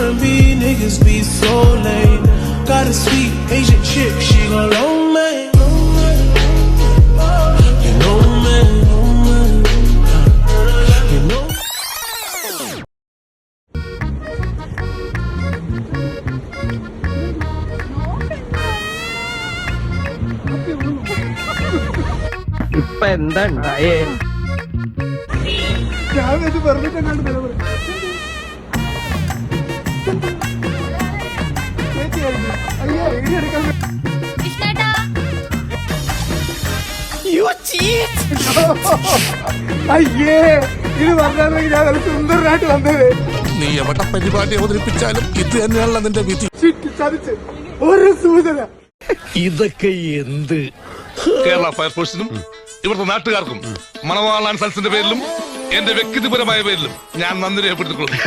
R&B niggas be so lame. Got a sweet Asian chick, she gon' long man. You know man, you know. ഇപ്പൊ എന്താ ഉണ്ടായേ? അയ്യേ ഇത് പറഞ്ഞാൽ ഞാൻ സുന്ദരനായിട്ട് വന്നത്. നീ എവിടെ പരിപാടി അവതരിപ്പിച്ചാലും ഇത് തന്നെയാണല്ലോ നിന്റെ വിധി. ചതിച്ച് ഒരു സൂചന. ഇതൊക്കെ എന്ത്? കേരള ഫയർഫോഴ്സിനും ഇവിടുത്തെ നാട്ടുകാർക്കും മണവാളാൻ സൽസിന്റെ പേരിലും എന്റെ വ്യക്തിപരമായ പേരിലും ഞാൻ നന്ദി രേഖപ്പെടുത്തിക്കൊള്ളുന്നു.